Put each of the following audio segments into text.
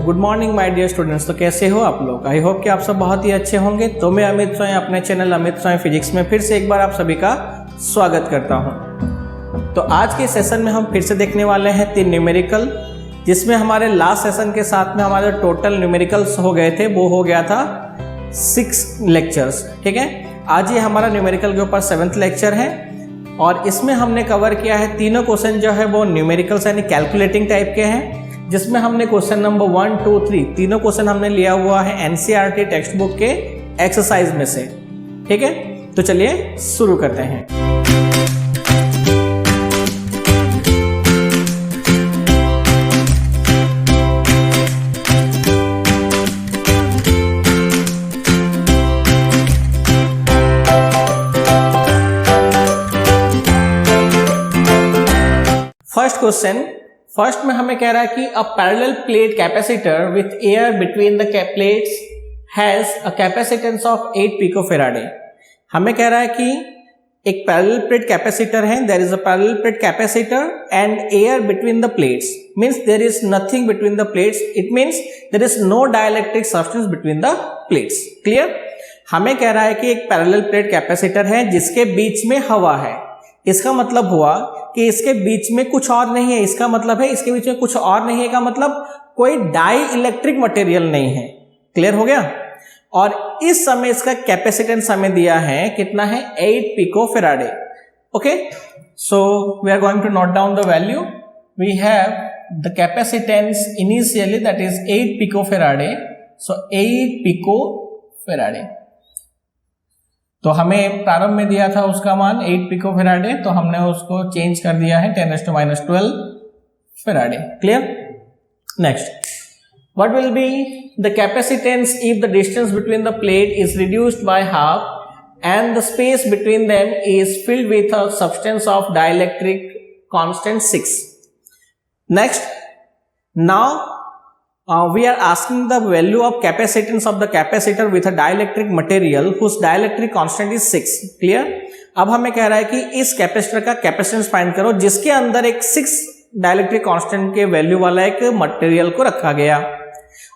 Good morning my dear students. तो कैसे हो आप लोग? आई होप कि आप सब बहुत ही अच्छे होंगे। तो मैं अमित सोय अपने चैनल अमित सोय फिजिक्स में फिर से एक बार आप सभी का स्वागत करता हूं। तो आज के सेशन में हम फिर से देखने वाले हैं 3 न्यूमेरिकल, जिसमें हमारे लास्ट सेशन के साथ में हमारे टोटल न्यूमेरिकल्स हो गए थे, वो हो गया था 6 लेक्चर्स। ठीक है, आज ये हमारा न्यूमेरिकल के ऊपर 7th लेक्चर है और इसमें हमने कवर किया है तीनों क्वेश्चन जो है वो न्यूमेरिकल्स यानी कैलकुलेटिंग टाइप के हैं, जिसमें हमने क्वेश्चन नंबर 1, 2, 3 तीनों क्वेश्चन हमने लिया हुआ है एनसीईआरटी टेक्स्ट बुक के एक्सरसाइज में से। ठीक है, तो चलिए शुरू करते हैं। फर्स्ट क्वेश्चन, फर्स्ट में हमें कह रहा है कि a parallel plate capacitor with air between the plates has a capacitance of 8 picofarad. हमें कह रहा है कि एक पैरेलल प्लेट कैपेसिटर है, there is a parallel plate capacitor and air between the plates, means there is nothing between the plates, it means there is no dielectric substance between the plates. Clear? हमें कह रहा है कि एक parallel plate capacitor है जिसके बीच में हवा है। इसका मतलब हुआ कि इसके बीच में कुछ और नहीं है, इसका मतलब है इसके बीच में कुछ और नहीं है का मतलब कोई डाई इलेक्ट्रिक मटेरियल नहीं है। क्लियर हो गया? और इस समय इसका कैपेसिटेंस हमें दिया है, कितना है? 8 picofarad. Okay, so we are going to note down the value. We have the capacitance initially that is 8 picofarad, so 8 picofarad. तो हमें प्रारंभ में दिया था उसका मान 8 पिकोफैराडे, तो हमने उसको चेंज कर दिया है 10⁻⁻12 Faraday. Clear? Next, what will be the capacitance if the distance between the plate is reduced by half and the space between them is filled with a substance of dielectric constant 6। Next, now we are asking the value of capacitance of the capacitor with a dielectric material whose dielectric constant is 6. Clear? अब हमें कह रहा है कि इस capacitor का capacitance find करो जिसके अंदर एक 6 डाइलेक्ट्रिक कांस्टेंट के वैल्यू वाला एक मटेरियल को रखा गया।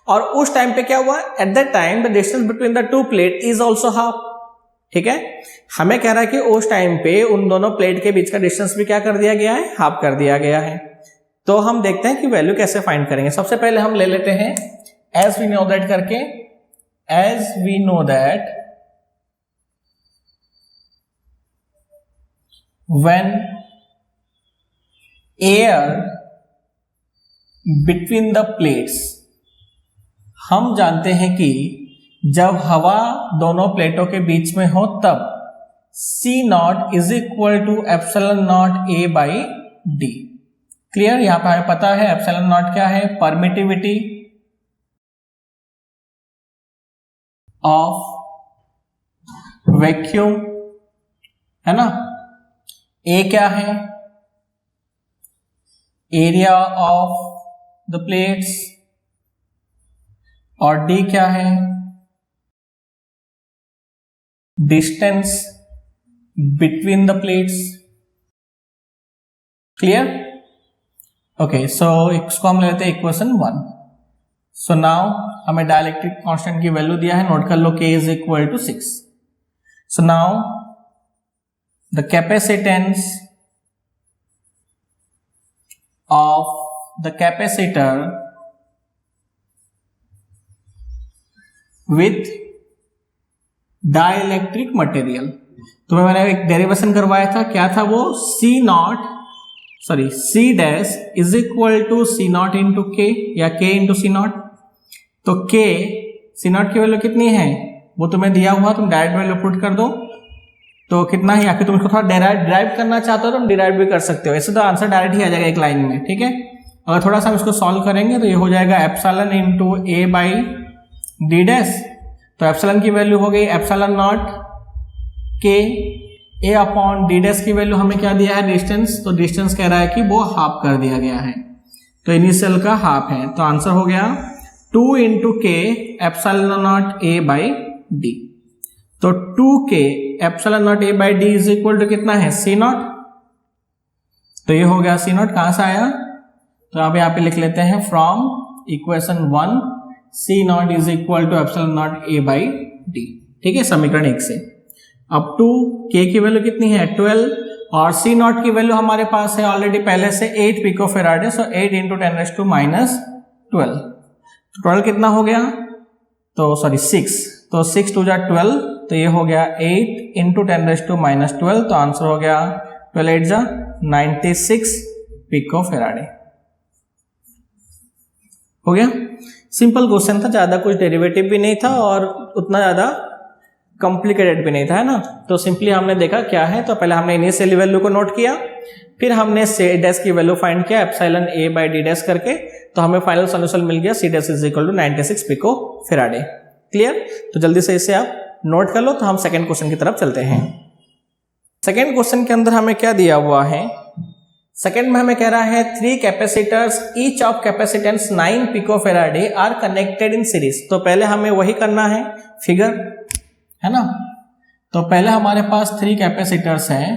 और उस टाइम पे क्या हुआ? At that time the distance between the 2 plate is also half. ठीक है, हमें कह रहा है कि उस टाइम पे उन दोनों प्लेट के बीच का डिस्टेंस भी क्या कर दिया गया है? हाफ कर दिया गया है। तो हम देखते हैं कि वैल्यू कैसे फाइंड करेंगे। सबसे पहले हम ले लेते हैं एज वी नो दैट करके, as we know that when air between the plates, हम जानते हैं कि जब हवा दोनों प्लेटों के बीच में हो तब C0 is equal to ε0 A by D. Clear? यहां पर हमें पता है ε0 क्या है? परमिटिविटी ऑफ वैक्यूम, है ना? ए क्या है? एरिया ऑफ द प्लेट्स, और डी क्या है? Distance between the plates. Clear? Okay, so इसको हम लेते हैं इक्वेशन 1। सो नाउ हमें डाइलेक्ट्रिक कांस्टेंट की वैल्यू दिया है, नोट कर लो K is equal to 6। So now the capacitance of the capacitor with dielectric material, तो मैंने एक डेरिवेशन करवाया था, क्या था वो? C dash is equal to C0 into K या K इंटू C0। तो K C0 की वैल्यू कितनी है वो तुम्हें दिया हुआ, तुम डायरेक्ट वैल्यू पुट कर दो तो कितना है, या फिर तुम इसको थोड़ा डिराइव करना चाहते हो तो तुम डिराइव भी कर सकते हो। ऐसे तो आंसर डायरेक्ट ही आ जाएगा एक लाइन में। ठीक है, अगर थोड़ा सा हम इसको सॉल्व करेंगे तो ये हो जाएगा epsilon into A by d dash. तो एप्सिलॉन की वैल्यू हो गई ε0 K, ए अपॉन डी डैश की वैल्यू हमें क्या दिया है? डिस्टेंस। तो डिस्टेंस कह रहा है कि वो हाफ कर दिया गया है, तो इनिशियल का हाफ है, तो आंसर हो गया 2 इंटू के ε0 A बाई डी। तो 2k ε0 A by d is equal to कितना है? C0। तो ये हो गया C0। कहां से आया? तो अब यहाँ पे लिख लेते हैं from equation 1 C naught is equal to epsilon naught A by d. ठीक है, समीकरण 1 से अप टू के की वैल्यू कितनी है 12 और सी नॉट की वैल्यू हमारे पास है ऑलरेडी पहले से 8 पिको फेराड है, सो 8 इंटू 10⁻⁻12। 12 कितना हो गया, तो सॉरी 6, तो 6 2 जा 12, तो ये हो गया 8 इंटू 10⁻12, तो आंसर हो गया 12 8 जा 96 पिको फेराड हो गया। सिंपल क्वेश्चन था, ज्यादा कुछ डेरिवेटिव भी नहीं था और उतना ज्यादा कॉम्प्लिकेटेड भी नहीं था, है ना। तो सिंपली हमने देखा क्या है, तो पहले हमने इनिशियल वैल्यू को नोट किया, फिर हमने सी डैश की वैल्यू फाइंड किया epsilon A by d dash करके, तो हमें फाइनल सॉल्यूशन मिल गया C dash is equal to 96 picofarad. Clear, तो जल्दी से इसे आप नोट कर लो। तो हम सेकेंड क्वेश्चन की तरफ चलते हैं। सेकेंड क्वेश्चन के अंदर हमें क्या दिया हुआ है, सेकेंड में हमें कह रहा है 3 capacitors each of capacitance 9 picofarad are connected in series. तो पहले हमें वही करना है फिगर, है ना। तो पहले हमारे पास 3 कैपेसिटर्स हैं,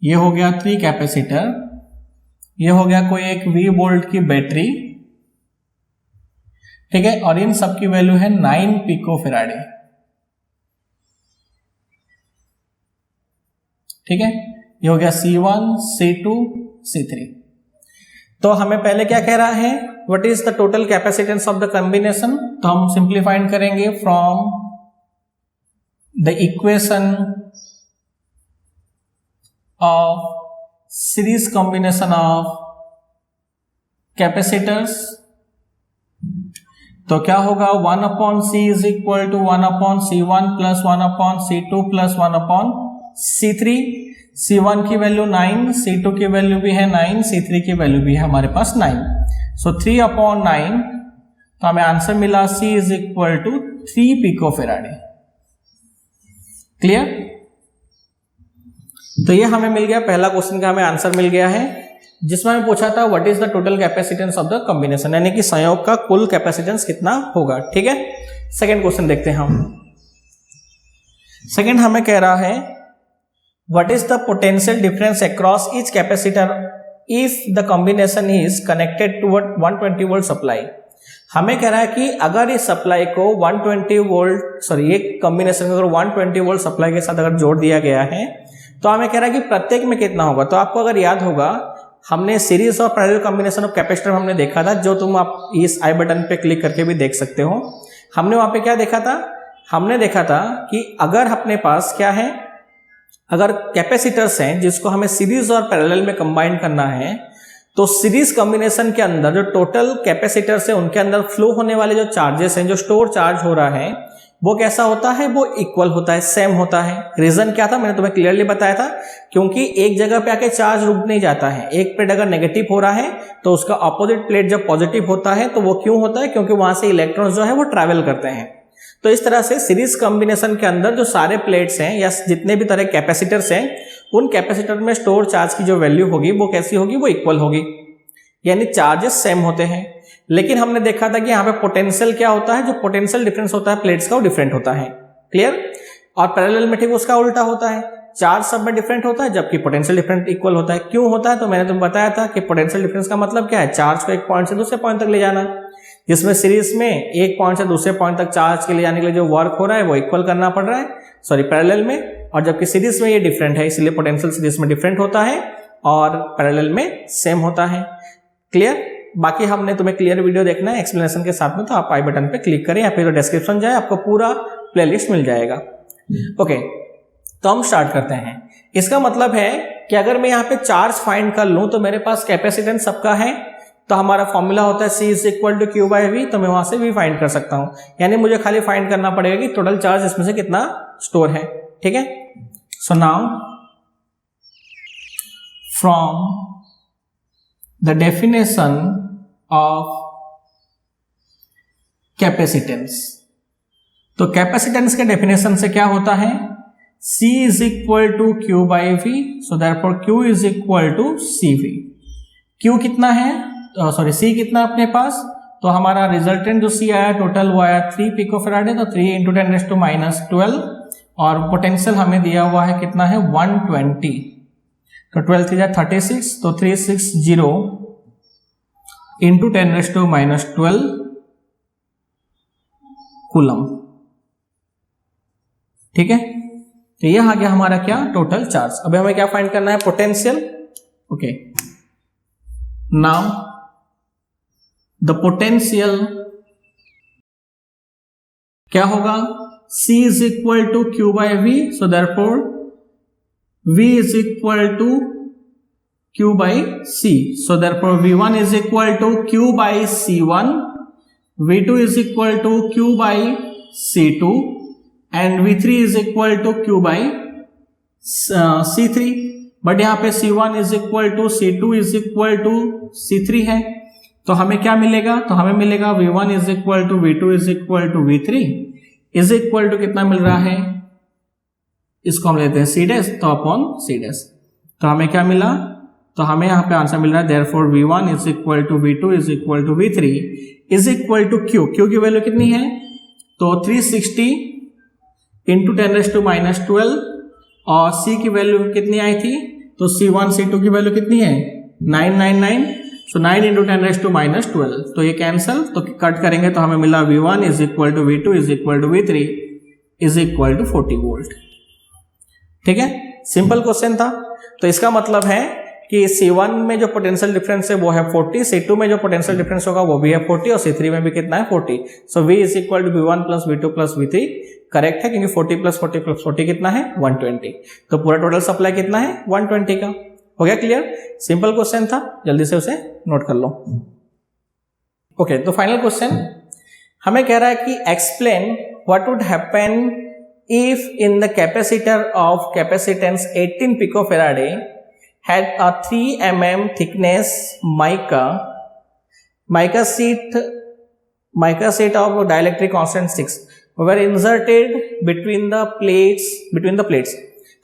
ये हो गया 3 कैपेसिटर, ये हो गया कोई एक V वोल्ट की बैटरी, ठीक है, और इन सब की वैल्यू है 9 पिको फेराडे। ठीक है, ये हो गया C1 C2 C3। तो हमें पहले क्या कह रहा है, what is the total capacitance of the combination. तो हम सिंप्लीफाइड करेंगे from the equation of series combination of capacitors। तो क्या होगा 1 upon C is equal to 1 upon C1 plus 1 upon C2 plus 1 upon C3। C1 की value 9, C2 की value भी है 9, C3 की वैल्यू भी है हमारे पास 9, सो 3 upon 9, तो हमें आंसर मिला C is equal to 3 picofarad. Clear, तो ये हमें मिल गया, पहला क्वेश्चन का हमें आंसर मिल गया है, जिसमें हमें पूछा था what is the total capacitance of the combination, यानी कि संयोग का कुल कैपेसिटेंस कितना होगा। ठीक है, सेकंड क्वेश्चन देखते हैं हम। सेकंड हमें कह रहा है what is the potential difference across each capacitor if the combination is connected to 120 volt supply. हमें कह रहा है कि अगर इस सप्लाई को 120 वोल्ट सॉरी एक कॉम्बिनेशन अगर 120 वोल्ट सप्लाई के साथ अगर जोड़ दिया गया है, तो हमें कह रहा है कि प्रत्येक में कितना होगा। तो आपको अगर याद होगा, हमने सीरीज और पैरेलल कॉम्बिनेशन ऑफ कैपेसिटर हमने देखा था, जो तुम आप इस आई बटन पे क्लिक करके भी देख सकते हो। हमने वहां पे क्या देखा था, हमने देखा था कि अगर अपने पास क्या है, अगर कैपेसिटर्स हैं जिसको हमें सीरीज और पैरेलल में कंबाइन करना है, तो सीरीज कॉम्बिनेशन के अंदर जो टोटल कैपेसिटर्स है उनके अंदर फ्लो होने वाले जो चार्जेस हैं, जो स्टोर चार्ज हो रहा है, वो कैसा होता है, वो इक्वल होता है, सेम होता है। रीजन क्या था, मैंने तुम्हें क्लियरली बताया था, क्योंकि एक जगह पे आके चार्ज रुक नहीं जाता है। एक प्लेट अगर नेगेटिव हो रहा है तो उसका ऑपोजिट प्लेट जब पॉजिटिव होता है, तो वो क्यों होता है, क्योंकि वहां से इलेक्ट्रॉन्स जो है वो ट्रैवल करते हैं। तो इस तरह से सीरीज कॉम्बिनेशन के अंदर जो सारे प्लेट्स हैं या जितने भी तरह कैपेसिटर्स हैं, उन कैपेसिटर में स्टोर चार्ज की जो वैल्यू होगी वो कैसी होगी, वो इक्वल होगी, यानी चार्जेस सेम होते हैं। लेकिन हमने देखा था कि यहाँ पे पोटेंशियल क्या होता है, जो पोटेंशियल डिफरेंस होता है प्लेट्स का वो डिफरेंट होता है। क्लियर, और पैरेलल में ठीक उसका उल्टा होता है, चार्ज सब में डिफरेंट होता है जबकि पोटेंशियल डिफरेंट इक्वल होता है। क्यों होता है, तो मैंने तुम्हें बताया था कि पोटेंशियल डिफरेंस का मतलब क्या है, चार्ज को एक पॉइंट से दूसरे पॉइंट तक ले जाना, जिसमें सीरीज में एक पॉइंट से दूसरे पॉइंट तक चार्ज के ले जाने के लिए जो वर्क हो रहा है वो इक्वल करना पड़ रहा है, सॉरी पैरेलल में, और जबकि सीरीज में ये डिफरेंट है, इसलिए पोटेंशियल सीरीज में डिफरेंट होता है और पैरेलल में सेम होता है। क्लियर, बाकी हमने तुम्हें क्लियर वीडियो देखना है एक्सप्लेनेशन के साथ में, तो आप आई बटन पे क्लिक करें या फिर डिस्क्रिप्शन जाए, आपको पूरा प्लेलिस्ट मिल जाएगा। ओके, तो हम स्टार्ट करते हैं। इसका मतलब है कि अगर मैं यहाँ पे चार्ज फाइंड कर लूं, तो मेरे पास कैपेसिटेंस सबका है, तो हमारा फॉर्मूला होता है C is equal to Q by V, तो मैं वहां से V फाइंड कर सकता हूं, यानी मुझे खाली फाइंड करना पड़ेगा कि टोटल चार्ज इसमें से कितना स्टोर है। ठीक है, so now from the definition of capacitance, तो कैपेसिटेंस के डेफिनेशन से क्या होता है, C is equal to Q by V, so therefore Q is equal to CV। Q कितना है, सॉरी C कितना अपने पास, तो हमारा रिजल्टेंट जो C आया टोटल वो आया 3 पिको फेराडे, तो 3 इंटू 10⁻⁻12, और पोटेंशियल हमें दिया हुआ है कितना है 120, तो 12 3 36, तो 360 इंटू 10⁻⁻12 कूलम। ठीक है, तो यह आ गया हमारा क्या, टोटल चार्ज। अभी हमें क्या फाइंड करना है, potential. Okay, now the potential क्या होगा, C is equal to Q by V, so therefore V is equal to Q by C, so therefore V1 is equal to Q by C1, V2 is equal to Q by C2 and V3 is equal to Q by C3। But यहाँ पे C1 is equal to C2 is equal to C3 है, तो हमें क्या मिलेगा, तो हमें मिलेगा V1 is equal to V2 is equal to V3 is equal to कितना मिल रहा है, इसको हम लेते हैं C डैश, तो अपॉन C डैश, तो हमें क्या मिला, तो हमें यहाँ पे आंसर मिल रहा है therefore V1 is equal to V2 is equal to V3 is equal to Q की वैल्यू कितनी है, तो 360 इंटू 10⁻⁻12 और C की वैल्यू कितनी आई थी, तो C1 C2 की वैल्यू कितनी है 999, सो 9 इंटू 10⁻⁻12, तो ये कैंसल, तो कट करेंगे तो हमें मिला V1 is equal to V2 is equal to V3 is equal to 40 volt. ठीक है, सिंपल क्वेश्चन था। तो इसका मतलब है कि C1 में जो पोटेंशियल डिफरेंस है वो है 40, C2 में जो पोटेंशियल डिफरेंस होगा वो भी है 40 और C3 में भी कितना है 40। So V is equal to V1 plus V2 plus V3 correct है, क्योंकि 40 प्लस 40 प्लस 40 कितना है 120, तो पूरा टोटल सप्लाई कितना है 120 का। हो गया क्लियर, सिंपल क्वेश्चन था, जल्दी से उसे नोट कर लो। ओके, तो फाइनल क्वेश्चन हमें कह रहा है कि explain what would happen if in the capacitor of capacitance 18 पिकोफैराडे had a 3 mm thickness mica sheet of dielectric constant 6 were inserted between the plates।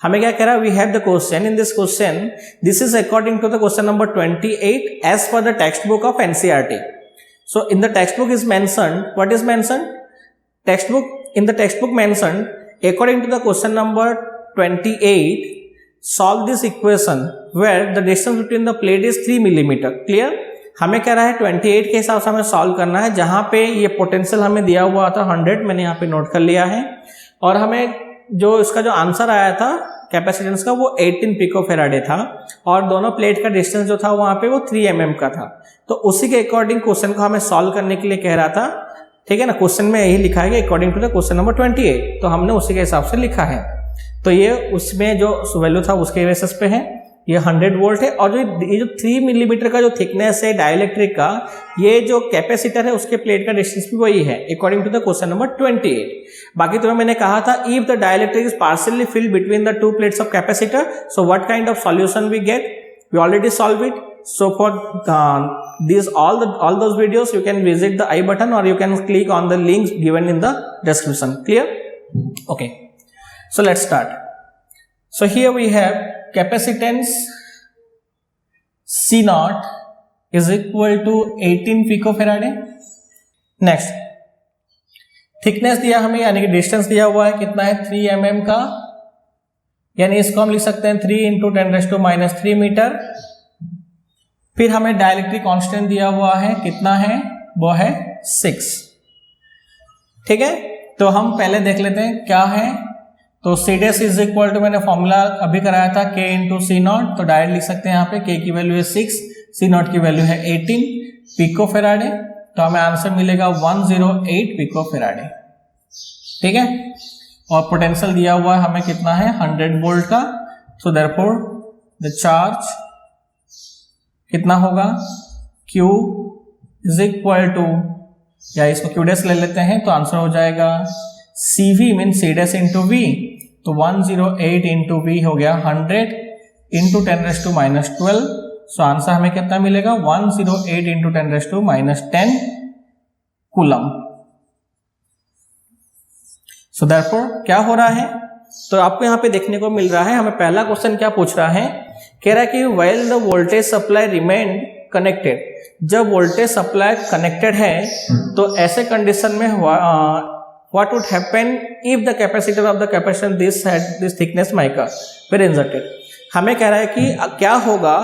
हमें क्या कह रहा है, we have the question in this question, this is according to the question number 28 as per the textbook of NCERT। so in the textbook is mentioned, what is mentioned, in the textbook mentioned according to the question number 28 solve this equation where the distance between the plate is 3 millimeter। Clear, हमें कह रहा है 28 के हिसाब से हमें solve करना है, जहां पे ये पोटेंशियल हमें दिया हुआ था 100, मैंने यहाँ पे नोट कर लिया है, और हमें जो इसका जो आंसर आया था कैपेसिटेंस का वो 18 पिकोफैराडे था, और दोनों प्लेट का डिस्टेंस जो था वहां पे वो 3 mm का था। तो उसी के अकॉर्डिंग क्वेश्चन को हमें सॉल्व करने के लिए कह रहा था। ठीक है ना, क्वेश्चन में यही लिखा है कि according to the question number 28, तो हमने उसी के हिसाब से लिखा है। तो ये उसमें जो वैल्यू था उसके बेसिस पे है, ये 100 वोल्ट है, और ये जो 3 मिलीमीटर का जो थिकनेस है डाइलेक्ट्रिक का, ये जो कैपेसिटर है उसके प्लेट का डिस्टेंस भी वही है according to the question number 28। बाकी तुम्हें मैंने कहा था if the dielectric is partially filled between the two plates of capacitor, so what kind of solution we get, we already solve it. So for these all those videos you can visit the I button or you can click on the links given in the description. Clear? Okay. So let's start. So here we have capacitance C naught is equal to 18 picofarad. Next, thickness दिया हमें, यानी कि distance दिया हुआ है कितना है 3 mm का, यानी इसको हम लिख सकते हैं 3 × 10⁻³ मीटर। फिर हमें डाइलेक्ट्रिक कांस्टेंट दिया हुआ है, कितना है वो है 6। ठीक है, तो हम पहले देख लेते हैं क्या है। तो C dash is equal to, मैंने फॉर्मूला अभी कराया था K × C नॉट, तो डायरेक्ट लिख सकते हैं यहाँ पे K की वैल्यू है 6, C नॉट की वैल्यू है 18 पिकोफैराडे, तो हमें आंसर मिलेगा 108 पिकोफैराडे। ठीक है, और पोटेंशियल दिया हुआ है हमें कितना है 100 वोल्ट का, सो देयरफॉर द चार्ज कितना होगा Q इज इक्वल टू, या इसको Q डैश ले लेते हैं, तो आंसर हो जाएगा CV mean C dash into V, तो 108 इंटू V हो गया 100 इंटू 10⁻⁻12, सो आंसर हमें कितना मिलेगा 108 इंटू 10⁻⁻10 कूलम। सो देयरफॉर क्या हो रहा है, तो आपको यहाँ पे देखने को मिल रहा है, हमें पहला क्वेश्चन क्या पूछ रहा है, कह रहा है कि while the voltage supply remained connected, जब वोल्टेज सप्लाई कनेक्टेड है तो ऐसे कंडीशन में what would happen if the capacitor of the capacitor this thickness mica were inserted. हमें कह रहा है कि क्या होगा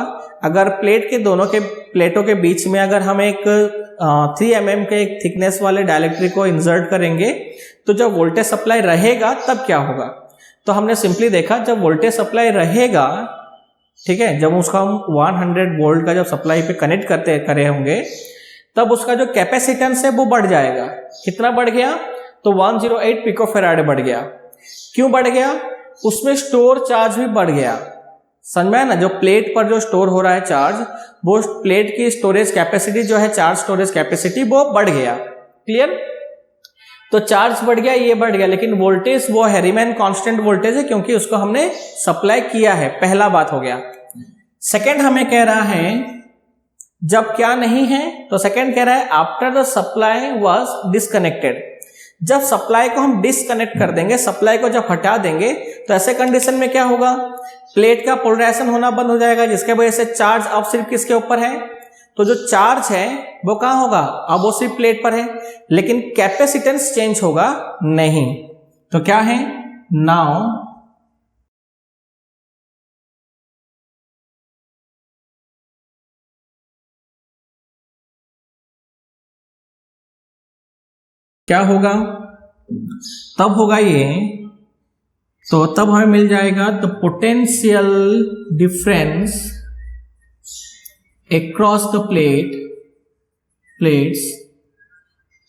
अगर प्लेट के दोनों के प्लेटों के बीच में अगर हम एक 3 mm के एक थिकनेस वाले डाइलेक्ट्रिक को इंसर्ट करेंगे तो जब वोल्टेज सप्लाई रहेगा तब क्या होगा। तो हमने सिंपली देखा जब वोल्टेज सप्लाई रहेगा, ठीक है, जब उसका हम 100 वोल्ट का जब सप्लाई पे कनेक्ट करे होंगे तब उसका जो कैपेसिटेंस है वो बढ़ जाएगा। कितना बढ़ गया? तो 108 पिकोफैराड बढ़ गया। क्यों बढ़ गया? उसमें स्टोर चार्ज भी बढ़ गया। समझ में ना, जो प्लेट पर जो स्टोर हो रहा है चार्ज, वो प्लेट की स्टोरेज कैपेसिटी जो है, चार्ज स्टोरेज कैपेसिटी, वो बढ़ गया। क्लियर? तो चार्ज बढ़ गया, ये बढ़ गया, लेकिन वोल्टेज वो है, रिमेन कांस्टेंट वोल्टेज है, क्योंकि उसको हमने सप्लाई किया है। पहला बात हो गया। सेकंड हमें कह रहा है जब क्या नहीं है, तो सेकंड कह रहा है after the supply was disconnected. जब सप्लाई को हम डिस्कनेक्ट कर देंगे, सप्लाई को जब हटा देंगे, तो ऐसे कंडीशन में क्या होगा? प्लेट का पोलराइजेशन होना बंद हो जाएगा, जिसके वजह से चार्ज अब सिर्फ किसके ऊपर है? तो जो चार्ज है वो कहां होगा? अब वो सिर्फ प्लेट पर है, लेकिन कैपेसिटेंस चेंज होगा नहीं। तो क्या है? नाउ क्या होगा? तब होगा ये, तो तब हमें मिल जाएगा the potential difference across the plates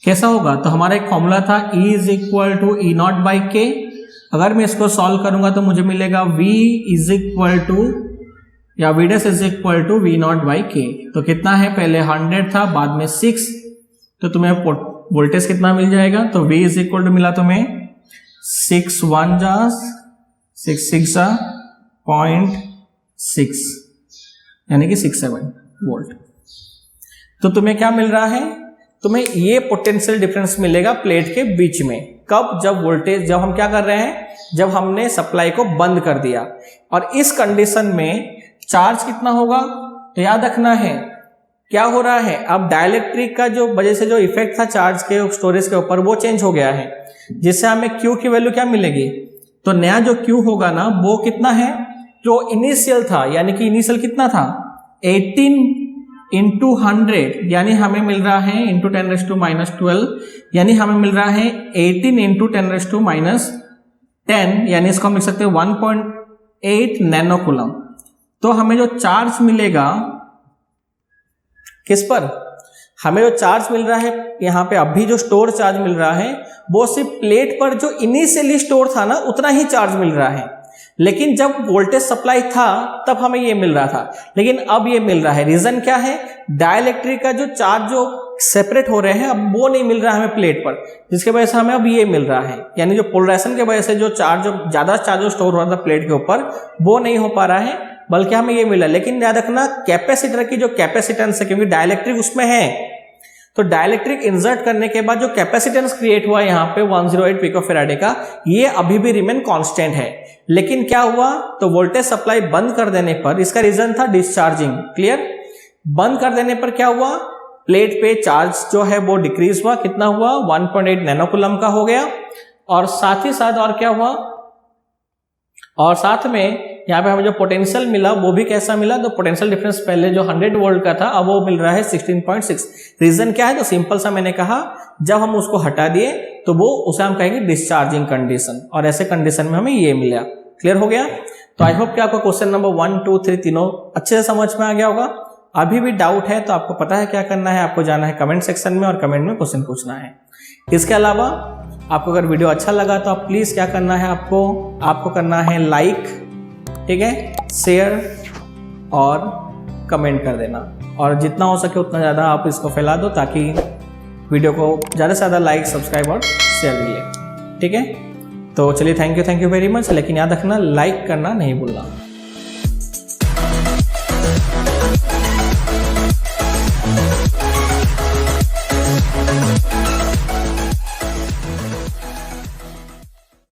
कैसा होगा? तो हमारा एक फॉर्मूला था E is equal to E naught by K. अगर मैं इसको सॉल्व करूंगा तो मुझे मिलेगा V इज इक्वल टू या V dash is equal to V naught by K. तो कितना है? पहले 100 था, बाद में 6, तो तुम्हें वोल्टेज कितना मिल जाएगा? तो V इज इक्वल टू मिला तुम्हें 6 1 जा 6 6 जा 0.6 यानी कि 67 वोल्ट। तो तुम्हें क्या मिल रहा है? तुम्हें ये पोटेंशियल डिफरेंस मिलेगा प्लेट के बीच में। कब? जब वोल्टेज, जब हम क्या कर रहे हैं, जब हमने सप्लाई को बंद कर दिया। और इस कंडीशन में चार्ज कितना होगा? तो याद रखना है क्या हो रहा है, अब डाइलेक्ट्रिक का जो वजह से जो इफेक्ट था चार्ज के स्टोरेज के ऊपर, वो चेंज हो गया है, जिससे हमें Q की वैल्यू क्या मिलेगी? तो नया जो Q होगा ना, वो कितना है? जो इनिशियल था, यानी कि इनिशियल कितना था? 18 इंटू 100, यानी हमें मिल रहा है इंटू 10⁻⁻12, यानी हमें मिल रहा है 18 इंटू 10⁻10, यानी इसको हम लिख सकते हैं 1.8 नैनो कूलम। तो हमें जो चार्ज मिलेगा किस पर? हमें जो चार्ज मिल रहा है यहाँ पे, अभी जो स्टोर चार्ज मिल रहा है, वो सिर्फ प्लेट पर जो इनिशियली स्टोर था ना, उतना ही चार्ज मिल रहा है। लेकिन जब वोल्टेज सप्लाई था तब हमें ये मिल रहा था, लेकिन अब ये मिल रहा है। रीजन क्या है? डाइलेक्ट्रिक का जो चार्ज जो सेपरेट हो रहे हैं, अब वो नहीं मिल रहा है हमें प्लेट पर, जिसके वजह से हमें अब ये मिल रहा है। यानी जो पोलराइजेशन के वजह से जो चार्ज, जो ज्यादा चार्ज स्टोर हो रहा था प्लेट के ऊपर, वो नहीं हो पा रहा है, बल्कि हमें ये मिला। लेकिन याद रखना कैपेसिटर की जो कैपेसिटेंस है, क्योंकि डाइलेक्ट्रिक उसमें है, तो डाइलेक्ट्रिक इंसर्ट करने के बाद जो कैपेसिटेंस क्रिएट हुआ यहाँ पे 108 पिकोफैराडे का, ये अभी भी रिमेन कांस्टेंट है। लेकिन क्या हुआ? तो वोल्टेज सप्लाई बंद कर देने पर, इसका रीजन था डिस्चार्जिंग। क्लियर? बंद कर देने पर क्या हुआ? प्लेट पे चार्ज जो है वो डिक्रीज हुआ। कितना हुआ? 1.8 नैनो कूलम का हो गया। और साथ ही साथ और क्या हुआ? और साथ में यहाँ पे हमें जो पोटेंशियल मिला वो भी कैसा मिला? तो पोटेंशियल डिफरेंस पहले जो 100 वोल्ट का था, अब वो मिल रहा है 16.6। रीजन क्या है? तो सिंपल सा मैंने कहा, जब हम उसको हटा दिए तो वो उसे हम कहेंगे डिस्चार्जिंग कंडीशन, और ऐसे कंडीशन में हमें ये मिला। क्लियर हो गया? तो आई होप कि आपको क्वेश्चन नंबर 1 2 3 तीनों अच्छे से समझ में आ गया होगा। अभी भी डाउट है तो आपको पता है क्या करना है, आपको जाना है कमेंट सेक्शन में और कमेंट में क्वेश्चन पूछना है। इसके अलावा आपको अगर वीडियो अच्छा लगा तो आप प्लीज क्या करना है, आपको करना है लाइक, ठीक है, शेयर और कमेंट कर देना, और जितना हो सके उतना ज़्यादा आप इसको फैला दो, ताकि वीडियो को ज़्यादा से ज़्यादा लाइक, सब्सक्राइब और शेयर मिले। ठीक है, तो चलिए थैंक यू वेरी मच। लेकिन याद रखना लाइक करना नहीं भूलना।